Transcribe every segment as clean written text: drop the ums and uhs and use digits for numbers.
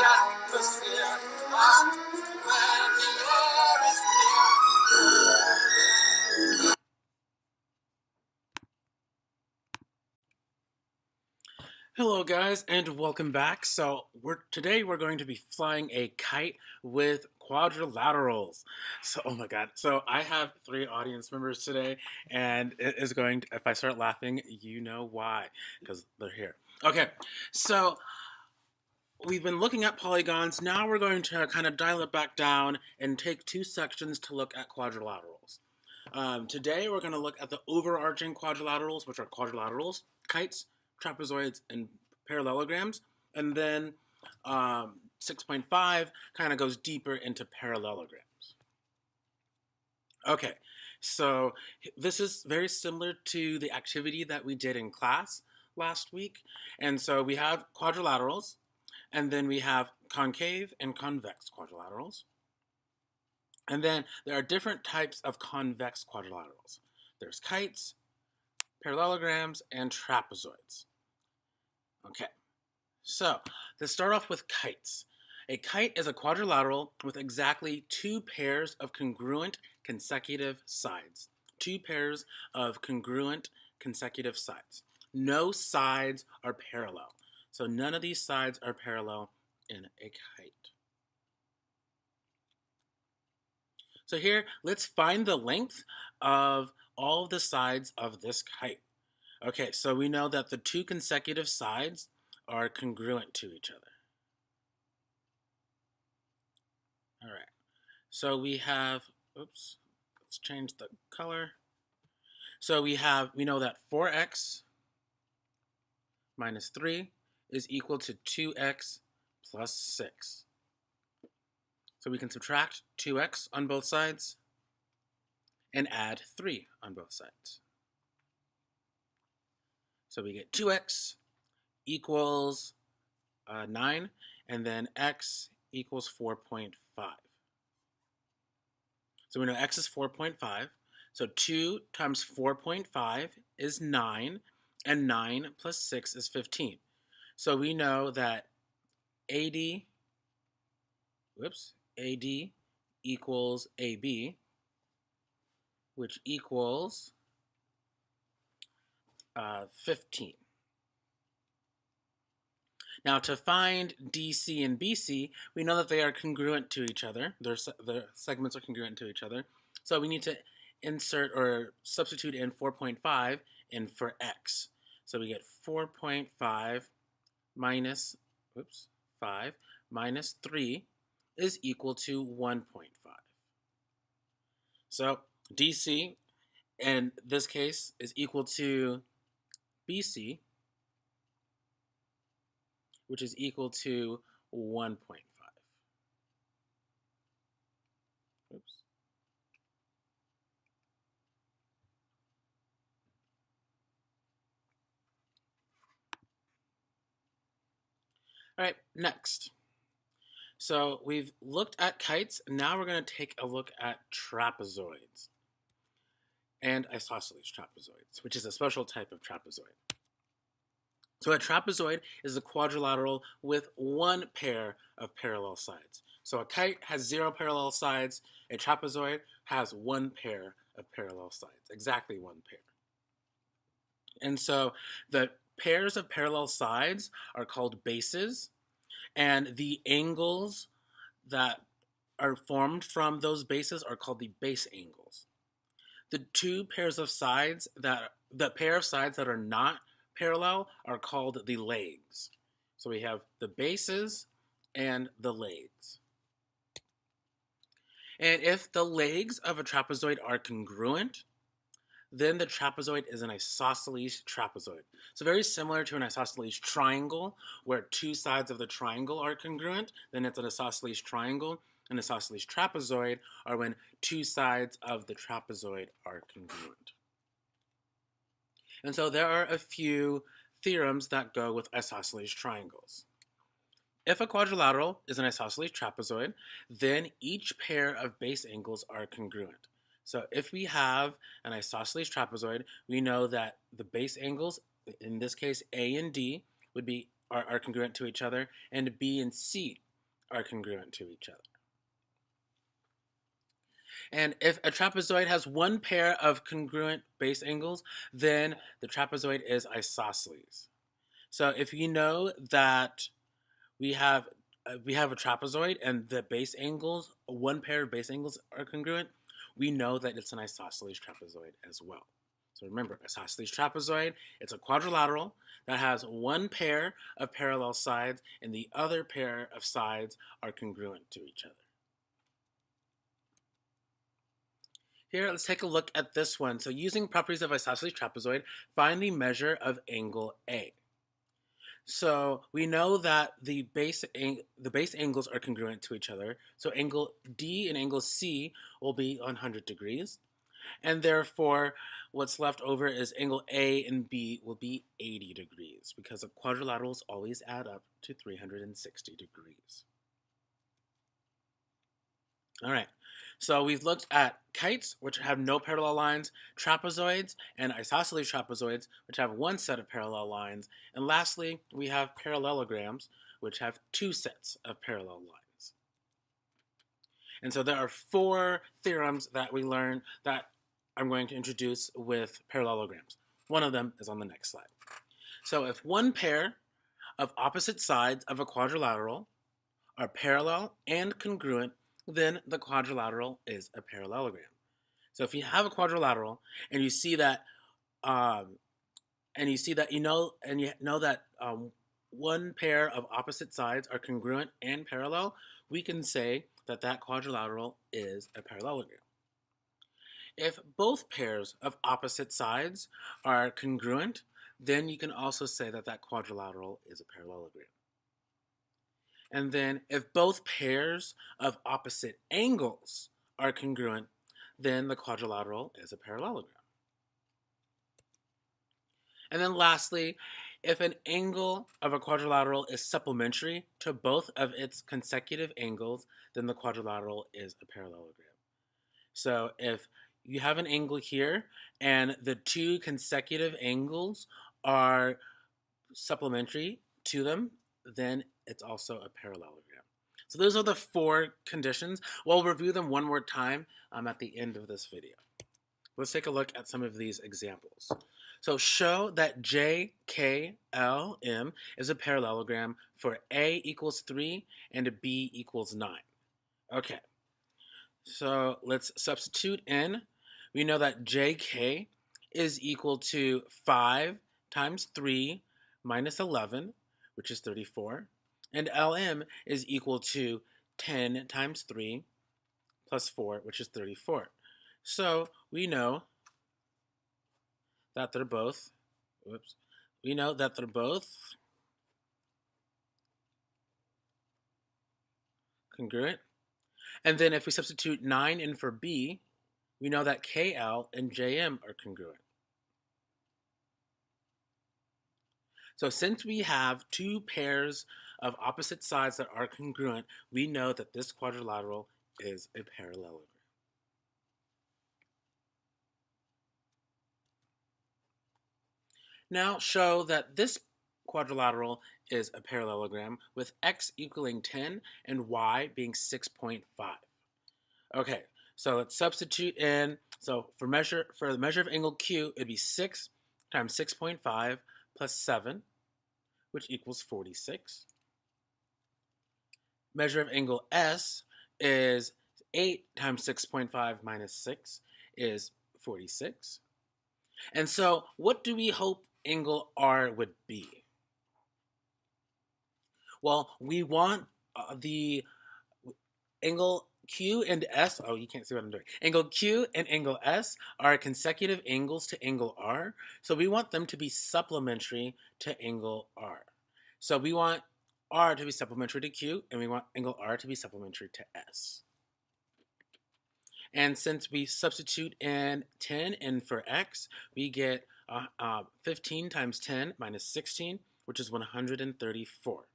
atmosphere, up where the air is clear. Hello guys and welcome back. So today we're going to be flying a kite with quadrilaterals. So oh my god. So I have 3 audience members today and it is going to, if I start laughing, you know why, because they're here. Okay. So we've been looking at polygons. Now we're going to kind of dial it back down and take 2 sections to look at quadrilaterals. Today we're going to look at the overarching quadrilaterals, which are quadrilaterals, kites, trapezoids, and parallelograms. And then 6.5 kind of goes deeper into parallelograms. Okay, so this is very similar to the activity that we did in class last week. And so we have quadrilaterals, and then we have concave and convex quadrilaterals. And then there are different types of convex quadrilaterals. There's kites, parallelograms, and trapezoids. Okay, so to start off with kites. A kite is a quadrilateral with exactly 2 pairs of congruent consecutive sides. 2 pairs of congruent consecutive sides. No sides are parallel. So none of these sides are parallel in a kite. So here, let's find the length of all of the sides of this kite. Okay, so we know that the 2 consecutive sides are congruent to each other. All right, so we have, oops, let's change the color. So we know that 4x minus 3 is equal to 2x plus 6. So we can subtract 2x on both sides and add 3 on both sides. So we get 2x equals 9, and then x equals 4.5. So we know x is 4.5. So 2 times 4.5 is 9, and 9 plus 6 is 15. So we know that AD equals AB, which equals 15. Now to find DC and BC, we know that they are congruent to each other. Their segments are congruent to each other. So we need to insert or substitute in 4.5 in for x. So we get 4.5 minus 5 minus 3 is equal to 1.5. So DC in this case is equal to BC, which is equal to 1.5. Oops. All right, next. So we've looked at kites. Now we're going to take a look at trapezoids and isosceles trapezoids, which is a special type of trapezoid. So a trapezoid is a quadrilateral with 1 pair of parallel sides. So a kite has 0 parallel sides. A trapezoid has 1 pair of parallel sides, exactly 1 pair. And so the pairs of parallel sides are called bases, and the angles that are formed from those bases are called the base angles. The 2 pairs of sides the pair of sides that are not parallel are called the legs. So we have the bases and the legs. And if the legs of a trapezoid are congruent, then the trapezoid is an isosceles trapezoid. So very similar to an isosceles triangle, where 2 sides of the triangle are congruent, then it's an isosceles triangle. An isosceles trapezoid are when 2 sides of the trapezoid are congruent. And so there are a few theorems that go with isosceles triangles. If a quadrilateral is an isosceles trapezoid, then each pair of base angles are congruent. So if we have an isosceles trapezoid, we know that the base angles, in this case A and D, are congruent to each other, and B and C are congruent to each other. And if a trapezoid has one pair of congruent base angles, then the trapezoid is isosceles. So if you know that we have a trapezoid and the base angles, one pair of base angles are congruent, we know that it's an isosceles trapezoid as well. So remember, isosceles trapezoid, it's a quadrilateral that has one pair of parallel sides and the other pair of sides are congruent to each other. Here, let's take a look at this one. So using properties of isosceles trapezoid, find the measure of angle A. So we know that the base angles are congruent to each other. So angle D and angle C will be 100 degrees. And therefore, what's left over is angle A and B will be 80 degrees because the quadrilaterals always add up to 360 degrees. All right, so we've looked at kites, which have no parallel lines, trapezoids, and isosceles trapezoids, which have one set of parallel lines. And lastly, we have parallelograms, which have two sets of parallel lines. And so there are four theorems that we learn that I'm going to introduce with parallelograms. One of them is on the next slide. So if one pair of opposite sides of a quadrilateral are parallel and congruent, then the quadrilateral is a parallelogram. So if you have a quadrilateral and you see that, one pair of opposite sides are congruent and parallel, we can say that that quadrilateral is a parallelogram. If both pairs of opposite sides are congruent, then you can also say that that quadrilateral is a parallelogram. And then if both pairs of opposite angles are congruent, then the quadrilateral is a parallelogram. And then lastly, if an angle of a quadrilateral is supplementary to both of its consecutive angles, then the quadrilateral is a parallelogram. So if you have an angle here and the two consecutive angles are supplementary to them, then it's also a parallelogram. So those are the four conditions. We'll review them one more time at the end of this video. Let's take a look at some of these examples. So show that JKLM is a parallelogram for A equals 3 and B equals 9. Okay, so let's substitute in. We know that JK is equal to 5 times 3 minus 11, which is 34. And LM is equal to 10 times 3 plus 4, which is 34. So we know that they're both, congruent. And then if we substitute 9 in for B, we know that KL and JM are congruent. So since we have two pairs of opposite sides that are congruent, we know that this quadrilateral is a parallelogram. Now show that this quadrilateral is a parallelogram with x equaling 10 and y being 6.5. Okay, so let's substitute in. So for the measure of angle Q, it'd be 6 times 6.5 plus 7, which equals 46. Measure of angle S is 8 times 6.5 minus 6 is 46. And so what do we hope angle R would be? Well, we want the angle Q and S, oh, you can't see what I'm doing. Angle Q and angle S are consecutive angles to angle R, so we want them to be supplementary to angle R. So we want R to be supplementary to Q, and we want angle R to be supplementary to S. And since we substitute in 10 in for x, we get 15 times 10 minus 16, which is 134.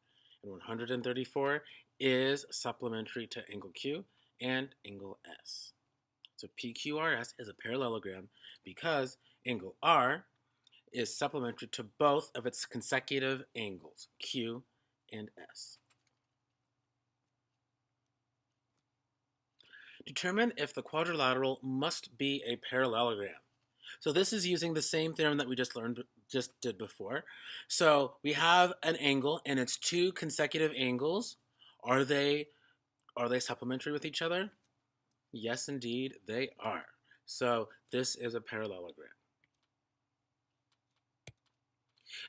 And 134 is supplementary to angle Q and angle S. So PQRS is a parallelogram because angle R is supplementary to both of its consecutive angles, Q and S. Determine if the quadrilateral must be a parallelogram. So this is using the same theorem that we just did before. So we have an angle and it's two consecutive angles. Are they supplementary with each other? Yes, indeed, they are. So this is a parallelogram.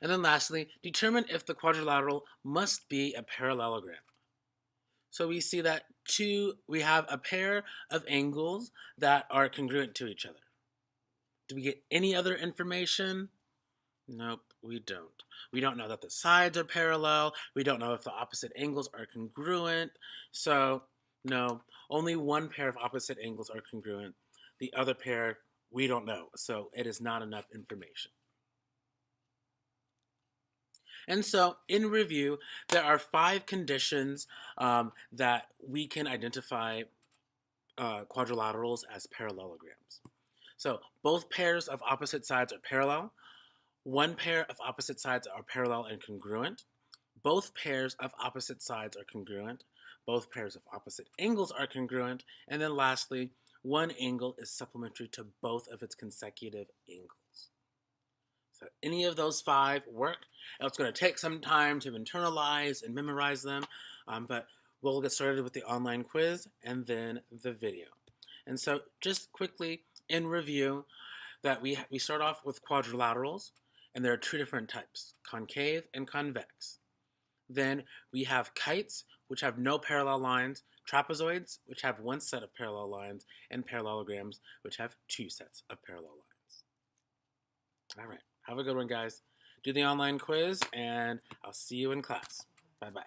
And then lastly, determine if the quadrilateral must be a parallelogram. So we see that we have a pair of angles that are congruent to each other. Do we get any other information? Nope, we don't. We don't know that the sides are parallel. We don't know if the opposite angles are congruent. So, no, only one pair of opposite angles are congruent. The other pair, we don't know. So it is not enough information. And so, in review, there are 5 conditions that we can identify quadrilaterals as parallelograms. So, both pairs of opposite sides are parallel. One pair of opposite sides are parallel and congruent. Both pairs of opposite sides are congruent. Both pairs of opposite angles are congruent. And then lastly, one angle is supplementary to both of its consecutive angles. So any of those 5 work. It's going to take some time to internalize and memorize them, but we'll get started with the online quiz and then the video. And so just quickly in review, that we start off with quadrilaterals, and there are 2 different types, concave and convex. Then we have kites, which have no parallel lines, trapezoids, which have 1 set of parallel lines, and parallelograms, which have 2 sets of parallel lines. All right, have a good one, guys. Do the online quiz, and I'll see you in class. Bye-bye.